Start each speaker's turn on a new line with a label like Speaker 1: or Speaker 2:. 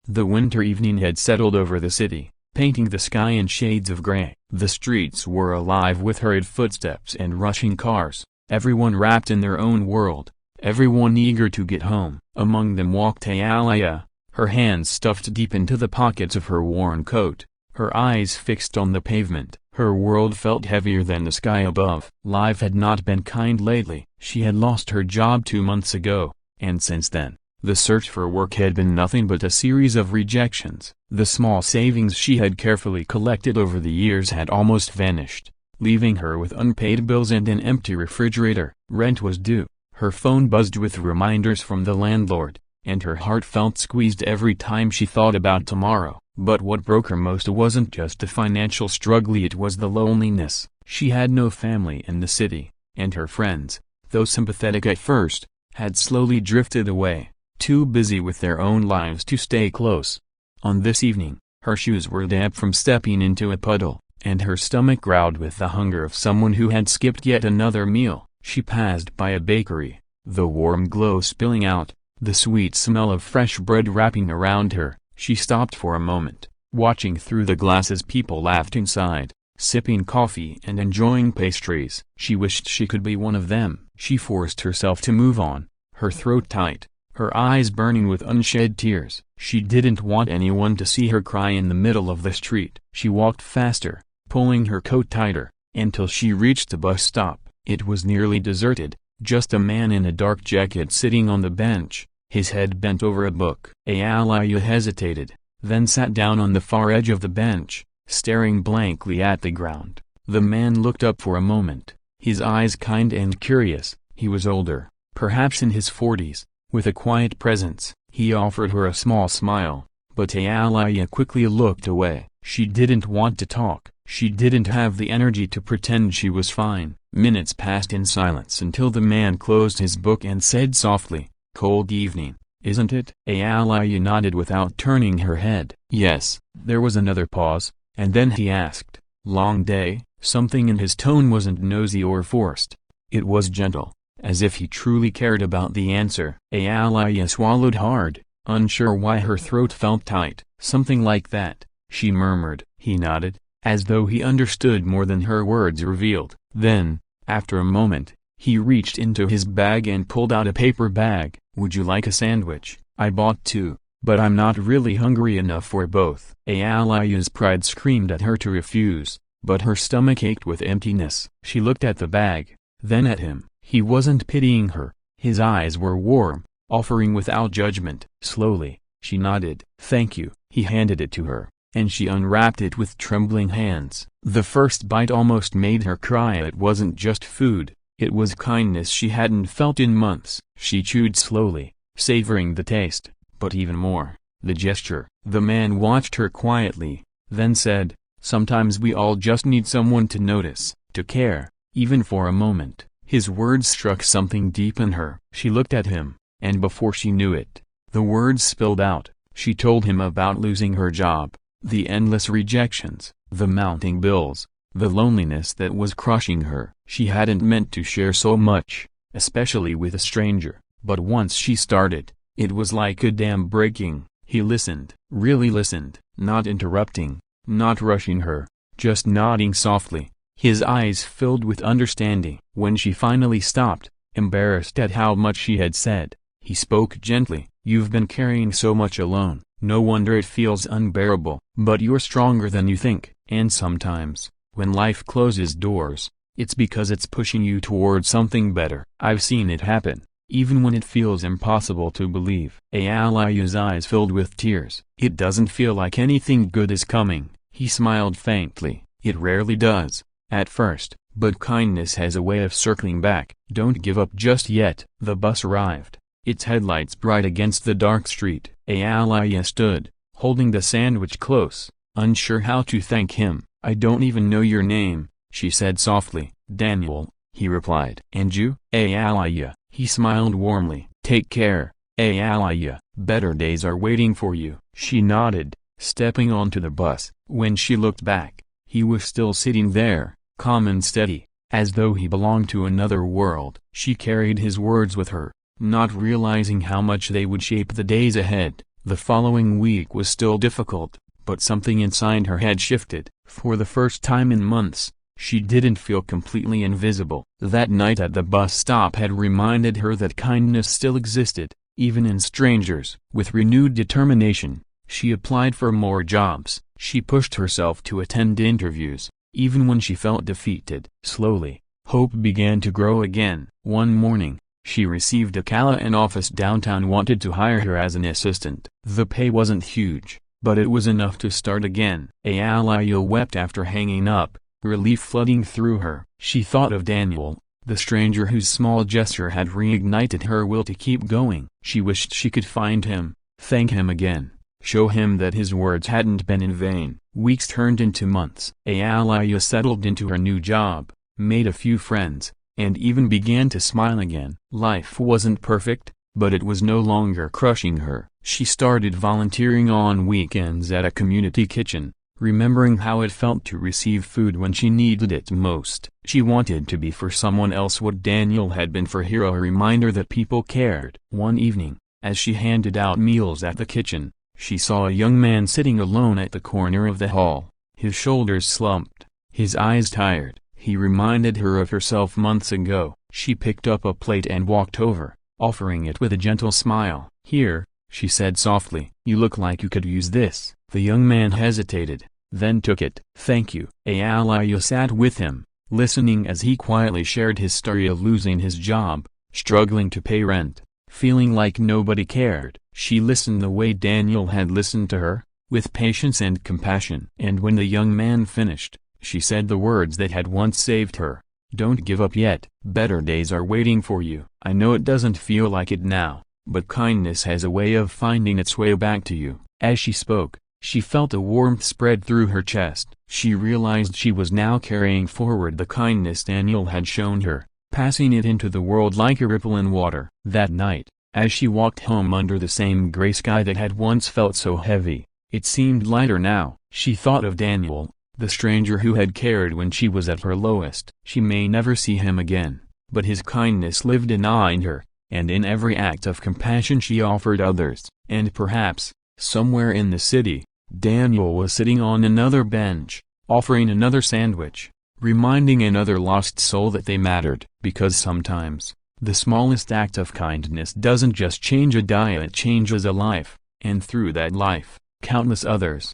Speaker 1: The winter evening had settled over the city, painting the sky in shades of gray. The streets were alive with hurried footsteps and rushing cars, everyone wrapped in their own world, everyone eager to get home. Among them walked Ayala, her hands stuffed deep into the pockets of her worn coat, her eyes fixed on the pavement. Her world felt heavier than the sky above. Life had not been kind lately. She had lost her job 2 months ago, and since then, the search for work had been nothing but a series of rejections. The small savings she had carefully collected over the years had almost vanished, leaving her with unpaid bills and an empty refrigerator. Rent was due, her phone buzzed with reminders from the landlord, and her heart felt squeezed every time she thought about tomorrow. But what broke her most wasn't just the financial struggle, it was the loneliness. She had no family in the city, and her friends, though sympathetic at first, had slowly drifted away, too busy with their own lives to stay close. On this evening, her shoes were damp from stepping into a puddle, and her stomach growled with the hunger of someone who had skipped yet another meal. She passed by a bakery, the warm glow spilling out, the sweet smell of fresh bread wrapping around her. She stopped for a moment, watching through the glass as people laughed inside, sipping coffee and enjoying pastries. She wished she could be one of them. She forced herself to move on, her throat tight, her eyes burning with unshed tears. She didn't want anyone to see her cry in the middle of the street. She walked faster, pulling her coat tighter, until she reached the bus stop. It was nearly deserted, just a man in a dark jacket sitting on the bench, his head bent over a book. Ayala hesitated, then sat down on the far edge of the bench, staring blankly at the ground. The man looked up for a moment, his eyes kind and curious. He was older, perhaps in his 40s, with a quiet presence. He offered her a small smile, but Ayala quickly looked away. She didn't want to talk. She didn't have the energy to pretend she was fine. Minutes passed in silence until the man closed his book and said softly, "Cold evening, isn't it?" Ayala nodded without turning her head. "Yes." There was another pause, and then he asked, "Long day?" Something in his tone wasn't nosy or forced. It was gentle, as if he truly cared about the answer. Ayala swallowed hard, unsure why her throat felt tight. "Something like that," she murmured. He nodded, as though he understood more than her words revealed. Then, after a moment, he reached into his bag and pulled out a paper bag. "Would you like a sandwich? I bought 2, but I'm not really hungry enough for both." Ayala's pride screamed at her to refuse, but her stomach ached with emptiness. She looked at the bag, then at him. He wasn't pitying her, his eyes were warm, offering without judgment. Slowly, she nodded. "Thank you." He handed it to her, and she unwrapped it with trembling hands. The first bite almost made her cry. It wasn't just food, it was kindness she hadn't felt in months. She chewed slowly, savoring the taste, but even more, the gesture. The man watched her quietly, then said, "Sometimes we all just need someone to notice, to care, even for a moment." His words struck something deep in her. She looked at him, and before she knew it, the words spilled out. She told him about losing her job, the endless rejections, the mounting bills, the loneliness that was crushing her. She hadn't meant to share so much, especially with a stranger, but once she started, it was like a dam breaking. He listened, really listened, not interrupting, not rushing her, just nodding softly, his eyes filled with understanding. When she finally stopped, embarrassed at how much she had said, he spoke gently. "You've been carrying so much alone, no wonder it feels unbearable. But you're stronger than you think. And sometimes, when life closes doors, it's because it's pushing you towards something better. I've seen it happen, even when it feels impossible to believe." Ayala's eyes filled with tears. "It doesn't feel like anything good is coming." He smiled faintly. "It rarely does, at first, but kindness has a way of circling back. Don't give up just yet." The bus arrived, its headlights bright against the dark street. Ayala stood, holding the sandwich close, unsure how to thank him. "I don't even know your name," she said softly. "Daniel," he replied. "And you?" "Ayala." He smiled warmly. "Take care, Ayala. Better days are waiting for you." She nodded, stepping onto the bus. When she looked back, he was still sitting there, calm and steady, as though he belonged to another world. She carried his words with her, not realizing how much they would shape the days ahead. The following week was still difficult, but something inside her had shifted. For the first time in months, she didn't feel completely invisible. That night at the bus stop had reminded her that kindness still existed, even in strangers. With renewed determination, she applied for more jobs. She pushed herself to attend interviews, even when she felt defeated. Slowly, hope began to grow again. One morning, she received a call. An office downtown wanted to hire her as an assistant. The pay wasn't huge, but it was enough to start again. Alaya wept after hanging up, relief flooding through her. She thought of Daniel, the stranger whose small gesture had reignited her will to keep going. She wished she could find him, thank him again, show him that his words hadn't been in vain. Weeks turned into months. Alaya settled into her new job, made a few friends, and even began to smile again. Life wasn't perfect, but it was no longer crushing her. She started volunteering on weekends at a community kitchen, remembering how it felt to receive food when she needed it most. She wanted to be for someone else what Daniel had been for her, a reminder that people cared. One evening, as she handed out meals at the kitchen, she saw a young man sitting alone at the corner of the hall, his shoulders slumped, his eyes tired. He reminded her of herself months ago. She picked up a plate and walked over, offering it with a gentle smile. "Here," she said softly. "You look like you could use this." The young man hesitated, then took it. "Thank you." Alaya sat with him, listening as he quietly shared his story of losing his job, struggling to pay rent, feeling like nobody cared. She listened the way Daniel had listened to her, with patience and compassion. And when the young man finished, she said the words that had once saved her. "Don't give up yet. Better days are waiting for you. I know it doesn't feel like it now, but kindness has a way of finding its way back to you." As she spoke, she felt a warmth spread through her chest. She realized she was now carrying forward the kindness Daniel had shown her, passing it into the world like a ripple in water. That night, as she walked home under the same gray sky that had once felt so heavy, it seemed lighter now. She thought of Daniel, the stranger who had cared when she was at her lowest. She may never see him again, but his kindness lived in her, and in every act of compassion she offered others. And perhaps, somewhere in the city, Daniel was sitting on another bench, offering another sandwich, reminding another lost soul that they mattered. Because sometimes, the smallest act of kindness doesn't just change a day, it changes a life, and through that life, countless others.